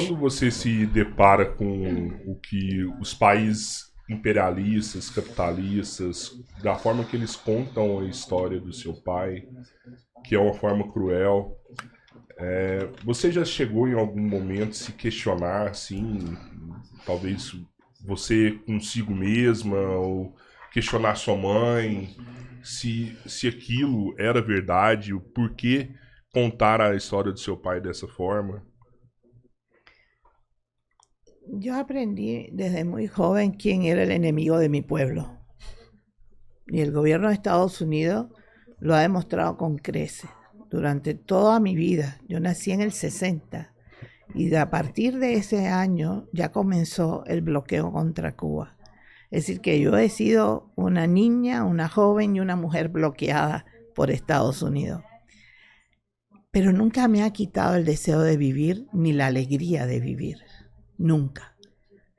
quando você se depara com o que os países imperialistas, capitalistas, da forma que eles contam a história do seu pai, que é uma forma cruel, você já chegou em algum momento se questionar, assim, talvez você consigo mesma, ou questionar sua mãe, se aquilo era verdade, o porquê contar a história do seu pai dessa forma? Yo aprendí desde muy joven quién era el enemigo de mi pueblo. Y el gobierno de Estados Unidos lo ha demostrado con creces durante toda mi vida. Yo nací en el 60 y a partir de ese año ya comenzó el bloqueo contra Cuba. Es decir, que yo he sido una niña, una joven y una mujer bloqueada por Estados Unidos. Pero nunca me ha quitado el deseo de vivir ni la alegría de vivir. Nunca.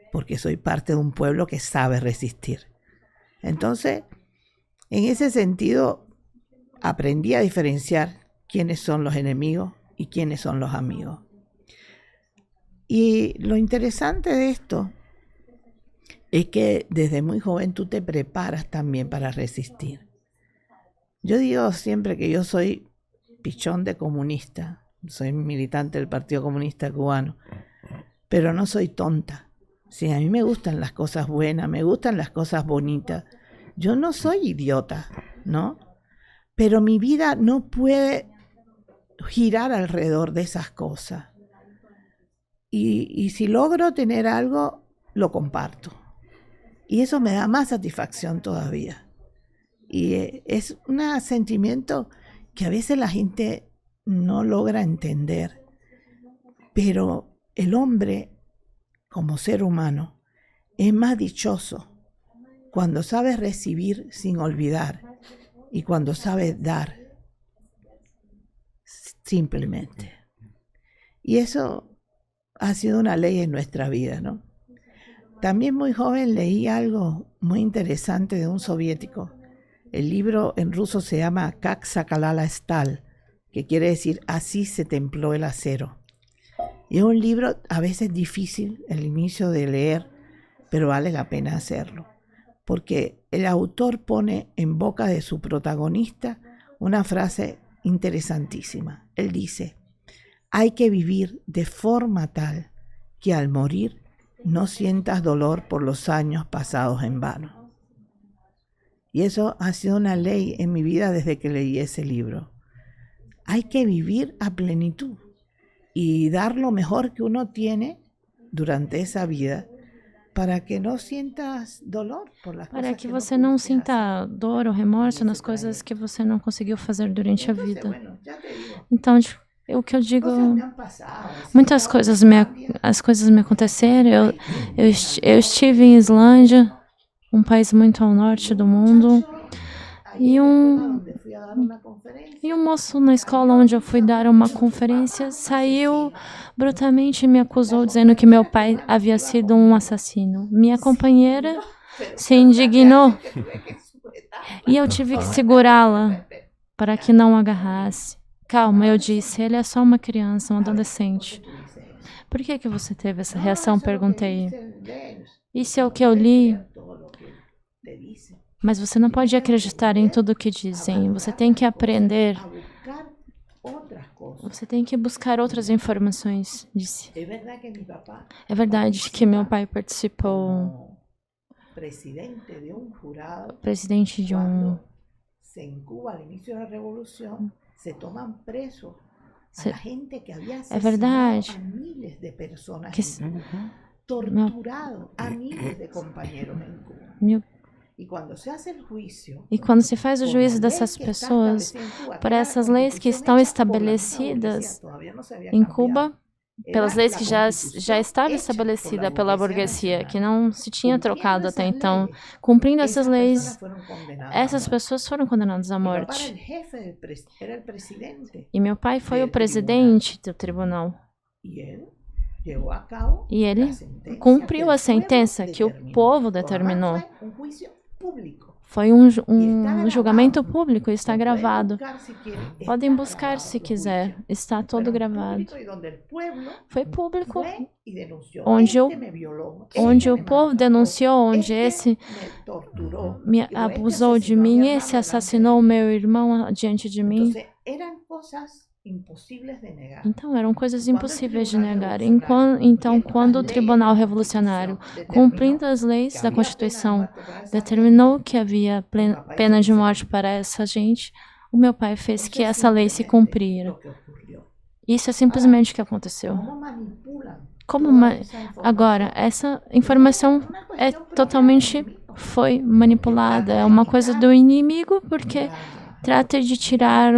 Porque soy parte de un pueblo que sabe resistir. Entonces, en ese sentido, aprendí a diferenciar quiénes son los enemigos y quiénes son los amigos. Y lo interesante de esto es que desde muy joven tú te preparas también para resistir. Yo digo siempre que yo soy pichón de comunista, soy militante del Partido Comunista Cubano, pero no soy tonta. Sí, a mí me gustan las cosas buenas, me gustan las cosas bonitas. Yo no soy idiota, ¿no? Pero mi vida no puede girar alrededor de esas cosas. Y si logro tener algo, lo comparto. Y eso me da más satisfacción todavía. Y es un sentimiento que a veces la gente no logra entender. Pero el hombre, como ser humano, es más dichoso cuando sabe recibir sin olvidar y cuando sabe dar simplemente. Y eso ha sido una ley en nuestra vida, ¿no? También muy joven leí algo muy interesante de un soviético. El libro en ruso se llama Kak sakalala stal, que quiere decir así se templó el acero. Y es un libro a veces difícil el inicio de leer, pero vale la pena hacerlo, porque el autor pone en boca de su protagonista una frase interesantísima. Él dice: hay que vivir de forma tal que al morir no sientas dolor por los años pasados en vano. Y eso ha sido una ley en mi vida desde que leí ese libro. Hay que vivir a plenitud y dar lo mejor que uno tiene durante esa vida para que no sientas dolor por las Para cosas que no você não pudiste sinta hacer. dor ou remorso nas coisas que você não conseguiu fazer durante a vida. Então, o que eu digo, Cosas me han pasado, así, muitas cada coisas vez cambia. as coisas me aconteceram. Eu estive em Islândia, um país muito ao norte do mundo, Ahí e en la escuela donde fui a dar una conferencia, e um moço na escola onde eu fui dar uma conferência saiu brutalmente e me acusou dizendo que meu pai havia sido um assassino. Minha companheira se indignou e eu tive que segurá-la para que não agarrasse. Calma, eu disse, ele é só uma criança, um adolescente. Por que você teve essa reação? Perguntei. Isso é o que eu li. Mas você não pode acreditar em tudo o que dizem. Você tem que aprender. Você tem que buscar outras informações, disse. É verdade que meu pai participou, presidente de um... É verdade que e quando se faz o juízo dessas pessoas, por essas leis que estão estabelecidas em Cuba, pelas leis que já estavam estabelecidas pela burguesia, que não se tinha trocado até então, cumprindo essas leis, essas pessoas foram condenadas à morte. E meu pai foi o presidente do tribunal. E ele cumpriu a sentença que o povo determinou. Foi um julgamento público, está gravado. Podem buscar se quiser, está todo gravado. Foi público, onde o povo denunciou, onde esse me abusou de mim, esse assassinou meu irmão diante de mim. Então, eram coisas impossíveis de negar. Então, quando o Tribunal Revolucionário, cumprindo as leis da Constituição, determinou que havia pena de morte para essa gente, o meu pai fez que essa lei se cumprira. Isso é simplesmente o que aconteceu. Agora, essa informação foi manipulada. É uma coisa do inimigo, porque trata de tirar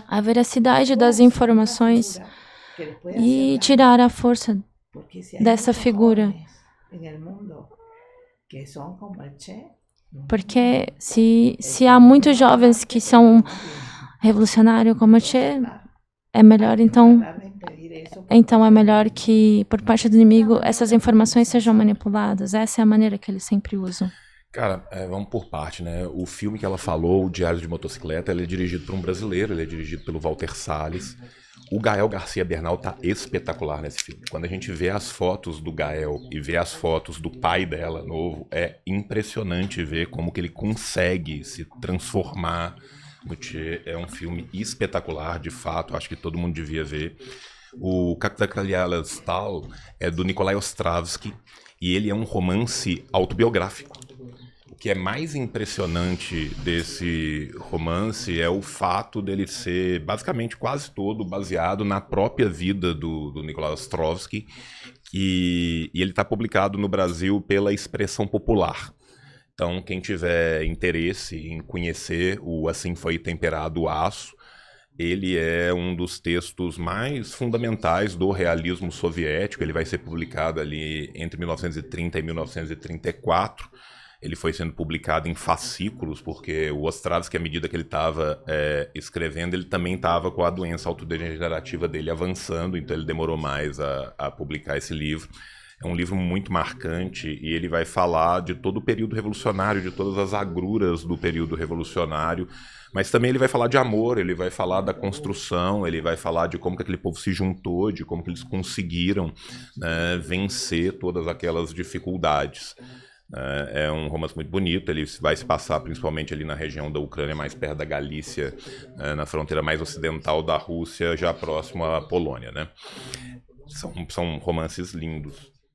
a veracidade das informações e tirar a força dessa figura. Porque se há muitos jovens que são revolucionários como Che, é melhor então é melhor que por parte do inimigo essas informações sejam manipuladas. Essa é a maneira que eles sempre usam. Cara, vamos por parte, né? O filme que ela falou, o Diário de Motocicleta, ele é dirigido por um brasileiro, ele é dirigido pelo Walter Salles. O Gael Garcia Bernal tá espetacular nesse filme. Quando a gente vê as fotos do Gael e vê as fotos do pai dela novo, é impressionante ver como que ele consegue se transformar no Che. É um filme espetacular, de fato, acho que todo mundo devia ver. O Kaktakaliala Stal é do Nikolai Ostravsky e ele é um romance autobiográfico. O que é mais impressionante desse romance é o fato dele ser basicamente quase todo baseado na própria vida do Nikolai Ostrovsky, e ele está publicado no Brasil pela Expressão Popular. Então, quem tiver interesse em conhecer o Assim Foi Temperado o Aço, ele é um dos textos mais fundamentais do realismo soviético. Ele vai ser publicado ali entre 1930 e 1934. Ele foi sendo publicado em fascículos, porque o Ostravsky, à medida que ele estava escrevendo, ele também estava com a doença autodegenerativa dele avançando, então ele demorou mais a publicar esse livro. É um livro muito marcante e ele vai falar de todo o período revolucionário, de todas as agruras do período revolucionário, mas também ele vai falar de amor, ele vai falar da construção, ele vai falar de como que aquele povo se juntou, de como que eles conseguiram, né, vencer todas aquelas dificuldades. É um romance muito bonito, ele vai se passar principalmente ali na região da Ucrânia, mais perto da Galícia, na fronteira mais ocidental da Rússia, já próximo à Polônia, né? São romances lindos.